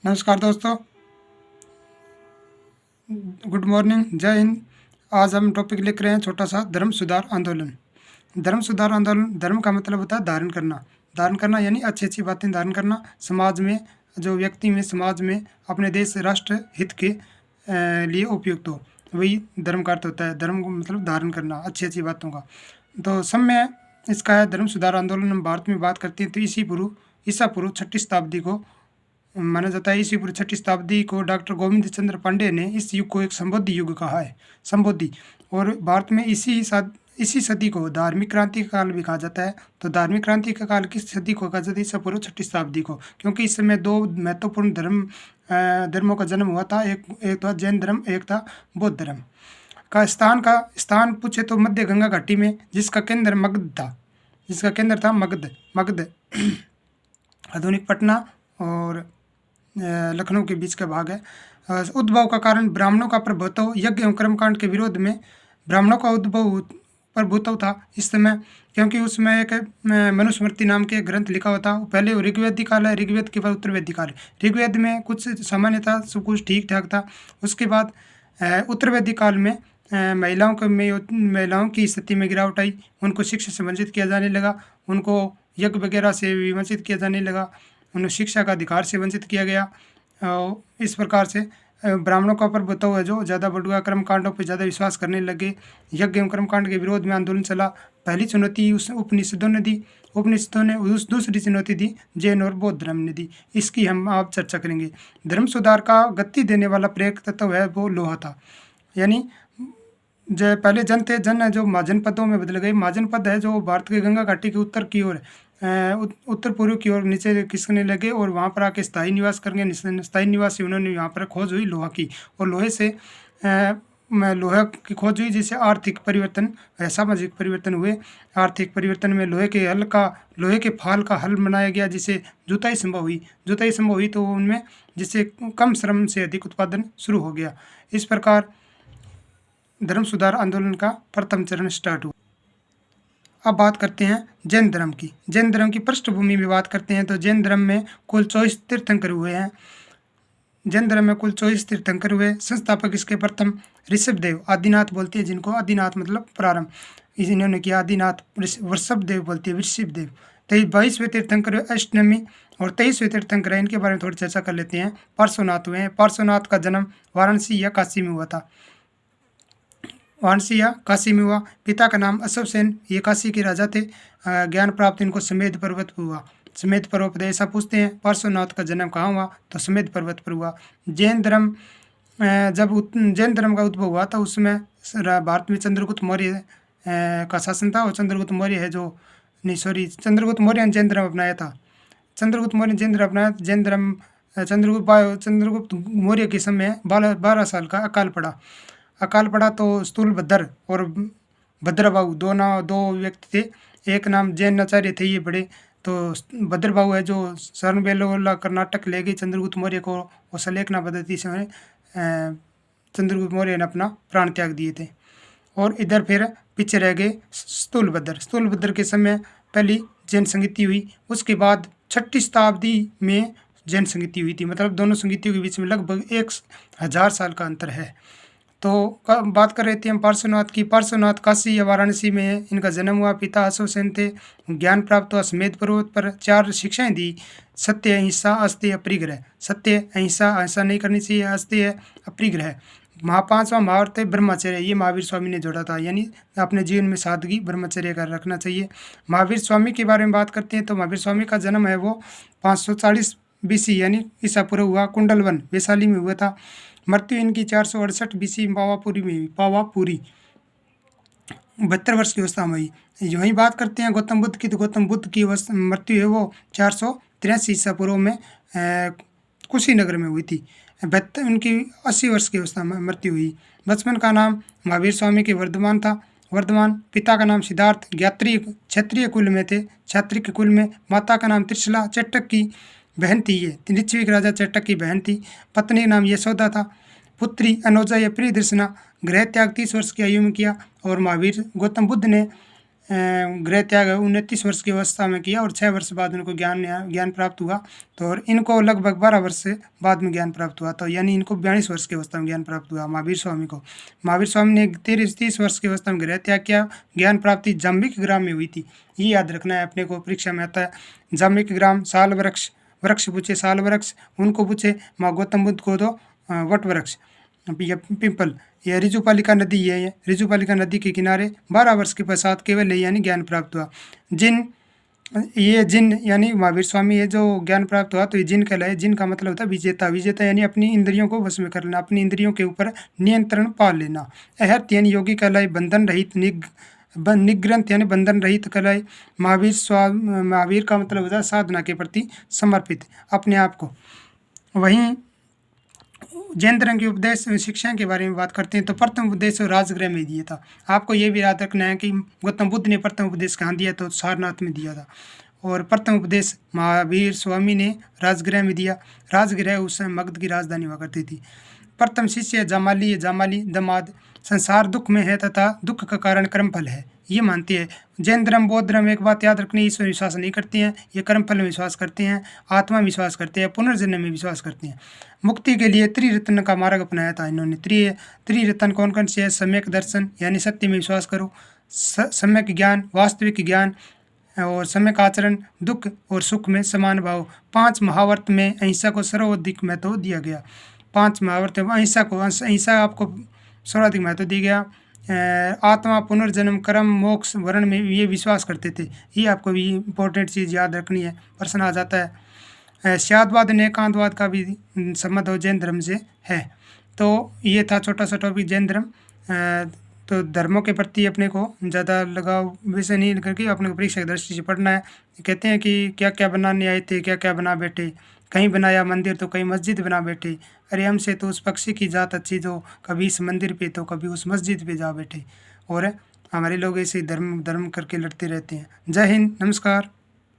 नमस्कार दोस्तों, good morning, जय हिंद। आज हम टॉपिक लिख रहे हैं छोटा सा धर्म सुधार आंदोलन। धर्म सुधार आंदोलन, धर्म का मतलब होता है धारण करना। धारण करना यानी अच्छी अच्छी बातें धारण करना, समाज में जो व्यक्ति में समाज में अपने देश राष्ट्र हित के लिए उपयुक्त हो, वही धर्म का अर्थ होता है। धर्म को मतलब धारण करना अच्छी अच्छी बातों का। तो समय इसका है धर्म सुधार आंदोलन। हम भारत में बात करते हैं तो ईसा पूर्व 6ठी शताब्दी को माना जाता है। ईसा पूर्व 6ठी शताब्दी को डॉक्टर गोविंद चंद्र पांडे ने इस युग को एक संबोधि युग कहा है। संबोधि। और भारत में इसी सदी को धार्मिक क्रांति का काल भी कहा जाता है। तो धार्मिक क्रांति का काल किस सदी को कहा जाता है? ईसा पूर्व 6ठी शताब्दी को, क्योंकि इस समय दो महत्वपूर्ण धर्मों का जन्म हुआ था। एक था जैन धर्म, एक था बौद्ध धर्म। का स्थान पूछे तो मध्य गंगा घाटी में, जिसका केंद्र मगध आधुनिक पटना और लखनऊ के बीच का भाग है। उद्भव का कारण ब्राह्मणों का प्रभुत्व, यज्ञ एवं कर्मकांड के विरोध में ब्राह्मणों का प्रभुत्व था इस समय, क्योंकि उसमें एक मनुस्मृति नाम के ग्रंथ लिखा हुआ था। पहले ऋग्वेदिक काल है, ऋग्वेद के बाद उत्तरवेदिक काल है। ऋग्वेद में कुछ सामान्य था, सब कुछ ठीक ठाक था। उसके बाद उत्तरवेदिक काल में महिलाओं की स्थिति में गिरावट आई। उनको शिक्षा से वंचित किया जाने लगा, उनको यज्ञ वगैरह से भी वंचित किया जाने लगा, उन्हें शिक्षा का अधिकार से वंचित किया गया। इस प्रकार से ब्राह्मणों का प्रभुत्व है जो ज़्यादा बढ़ गया। कर्मकांडों पर ज़्यादा विश्वास करने लगे। यज्ञ एवं कर्मकांड के विरोध में आंदोलन चला। पहली चुनौती उस उपनिषदों ने दी, दूसरी चुनौती दी जैन और बौद्ध धर्म ने दी। इसकी हम आप चर्चा करेंगे। धर्म सुधार का गति देने वाला प्रेरक तत्व है वो लोहा था। यानी जो पहले जन है जो महाजन पदों में बदल गए। महाजन पद है जो भारत के गंगा घाटी के उत्तर की ओर, उत्तर पूर्व की ओर नीचे खिसकने लगे और वहाँ पर आके स्थायी निवास करेंगे। स्थायी निवासी उन्होंने यहाँ पर खोज हुई लोहा की, और लोहे से लोहा की खोज हुई, जिससे आर्थिक परिवर्तन, सामाजिक परिवर्तन हुए। आर्थिक परिवर्तन में लोहे के फाल का हल बनाया गया, जिससे जुताई संभव हुई तो उनमें जिससे कम श्रम से अधिक उत्पादन शुरू हो गया। इस प्रकार धर्म सुधार आंदोलन का प्रथम चरण स्टार्ट हुआ। अब बात करते हैं जैन धर्म की। जैन धर्म की पृष्ठभूमि में बात करते हैं तो जैन धर्म में कुल 24 तीर्थंकर हुए हैं। संस्थापक इसके प्रथम ऋषभदेव, आदिनाथ बोलते हैं जिनको, आदिनाथ मतलब प्रारंभ, इन्होंने किया। आदिनाथ वृषभदेव बोलते हैं, वृषभदेव। 22वें तीर्थंकर अष्टमी और 23वें तीर्थंकर है। इनके बारे में थोड़ी चर्चा कर लेते हैं। पार्श्वनाथ हुए हैं। पार्श्वनाथ का जन्म वाराणसी या काशी में हुआ था। काशी में हुआ। पिता का नाम अशोक सेन, ये काशी के राजा थे। ज्ञान प्राप्त इनको समेध पर्वत पर हुआ। समेध पर्वत पर ऐसा पूछते हैं पार्श्वनाथ का जन्म कहाँ हुआ, तो समेध पर्वत पर हुआ। जैन धर्म का उद्भव हुआ था उसमें भारत में चंद्रगुप्त मौर्य का शासन था। और चंद्रगुप्त मौर्य ने जैन धर्म अपनाया था। चंद्रगुप्त मौर्य के समय 12 साल का अकाल पड़ा तो स्थूलभद्र और भद्रबाहु दो व्यक्ति थे। एक नाम जैनाचार्य थे, ये बड़े। तो भद्रबाहु है जो सरनबेलोला कर्नाटक ले गए चंद्रगुप्त मौर्य को, और सलेखना पद्धति से चंद्रगुप्त मौर्य ने अपना प्राण त्याग दिए थे। और इधर फिर पीछे रह गए स्थूलभद्र के समय पहली जैन संगीति हुई। उसके बाद 6ठी शताब्दी में जैन संगीति हुई थी। मतलब दोनों संगीतियों के बीच में लगभग 1000 साल का अंतर है। तो बात कर रहे थे हम पार्श्वनाथ की। पार्श्वनाथ काशी या वाराणसी में है, इनका जन्म हुआ। पिता अशोक सेन थे। ज्ञान प्राप्त हुआ समेध पर्वत पर। 4 शिक्षाएं दी: सत्य, अहिंसा, अस्तेय, अपरिग्रह। सत्य, अहिंसा नहीं करनी चाहिए, अस्तेय, अपरिग्रह। 5वां महावर्त है ब्रह्मचर्य, ये महावीर स्वामी ने जोड़ा था। यानी अपने जीवन में सादगी, ब्रह्मचर्य का रखना चाहिए। महावीर स्वामी के बारे में बात करते हैं तो महावीर स्वामी का जन्म है वो 540 BC यानी ईसा पूर्व हुआ। कुंडलवन वैशाली में हुआ था। मृत्यु इनकी 468 BC पावापुरी में हुई। 72 वर्ष की अवस्था में हुई। वहीं बात करते हैं गौतम बुद्ध की, तो गौतम बुद्ध की मृत्यु है वो 483 ईसा पूर्व में कुशीनगर में हुई थी। उनकी 80 वर्ष की अवस्था में मृत्यु हुई। बचपन का नाम महावीर स्वामी के वर्धमान। पिता का नाम सिद्धार्थ, क्षत्रिय कुल में थे। क्षत्रिय कुल में माता का नाम त्रिशला, चट्टक की बहन थी। ये ऋत्विक राजा चट्टक की बहन थी। पत्नी का नाम यशोदा था। पुत्री अनोजा या प्रियदर्शना। गृह त्याग 30 वर्ष की आयु में किया। और महावीर गौतम बुद्ध ने गृह त्याग 29 वर्ष की अवस्था में किया और 6 वर्ष बाद उनको ज्ञान प्राप्त हुआ। तो और इनको लगभग 12 वर्ष से बाद में ज्ञान प्राप्त हुआ, तो यानी इनको 42 वर्ष की अवस्था में ज्ञान प्राप्त हुआ महावीर स्वामी को। महावीर स्वामी ने 30 वर्ष की अवस्था में गृह त्याग किया। ज्ञान प्राप्ति जाम्बिक ग्राम में हुई थी, ये याद रखना है अपने को, परीक्षा में आता है। जाम्बिक ग्राम, साल वृक्ष, वृक्ष पूछे साल वृक्ष, उनको पूछे माँ गौतम बुद्ध को तो वट वृक्ष या पिंपल। यह ऋजुपालिका नदी है, ऋजुपालिका नदी के किनारे 12 वर्ष के पश्चात केवल यानी ज्ञान प्राप्त हुआ। जिन यानी महावीर स्वामी ये जो ज्ञान प्राप्त हुआ तो ये जिन कहलाए। जिन का मतलब होता है विजेता। विजेता यानी अपनी इंद्रियों को वश में कर लेना, अपनी इंद्रियों के ऊपर नियंत्रण पा लेना। अहर्त यानी योगी कहलाए। बंधन रहित, निग्रंथ यानी बंधन रहित कहलाए। महावीर का मतलब होता है साधना के प्रति समर्पित, अपने आप को। वहीं जैन धर्म के उपदेश शिक्षा के बारे में बात करते हैं तो प्रथम उपदेश राजगृह में दिया था। आपको ये भी याद रखना है कि गौतम बुद्ध ने प्रथम उपदेश कहाँ दिया, तो सारनाथ में दिया था। और प्रथम उपदेश महावीर स्वामी ने राजगृह में दिया। राजगृह उस समय मगध की राजधानी हुआ करती थी। प्रथम शिष्य जामाली दमाद संसार दुख में है तथा दुख का कारण कर्मफल है, ये मानती है। जैन धर्म, बौद्ध धर्म एक बात याद रखनी, ईश्वर विश्वास नहीं करते हैं, ये कर्मफल में विश्वास करते हैं, आत्मा विश्वास करते हैं, पुनर्जन्म में विश्वास करते हैं। मुक्ति के लिए त्रिरत्न का मार्ग अपनाया था इन्होंने। त्रिरत्न कौन कौन से है? सम्यक दर्शन यानी सत्य में विश्वास करो, सम्यक ज्ञान वास्तविक ज्ञान, और सम्यक आचरण दुख और सुख में समान भाव। 5 महावर्त में अहिंसा को सर्वाधिक महत्व दिया गया। 5 महावर्त में अहिंसा आपको सर्वाधिक महत्व दिया गया। आत्मा, पुनर्जन्म, कर्म, मोक्ष, वर्ण में ये विश्वास करते थे। ये आपको भी इम्पोर्टेंट चीज़ याद रखनी है, प्रश्न आ जाता है। स्यादवाद ने एकांतवाद का भी संबंध हो जैन धर्म से है। तो ये था छोटा सा टॉपिक जैन धर्म। तो धर्मों के प्रति अपने को ज़्यादा लगाव वैसे नहीं करके अपने को परीक्षा की दृष्टि से पढ़ना है। कहते हैं कि क्या क्या बनाने आए थे, क्या क्या बना बैठे, कहीं बनाया मंदिर तो कहीं मस्जिद बना बैठे। अरे हमसे तो उस पक्षी की जात अच्छी, जो कभी इस मंदिर पे तो कभी उस मस्जिद पे जा बैठे। और हमारे लोग ऐसे धर्म करके लड़ते रहते हैं। जय हिंद, नमस्कार।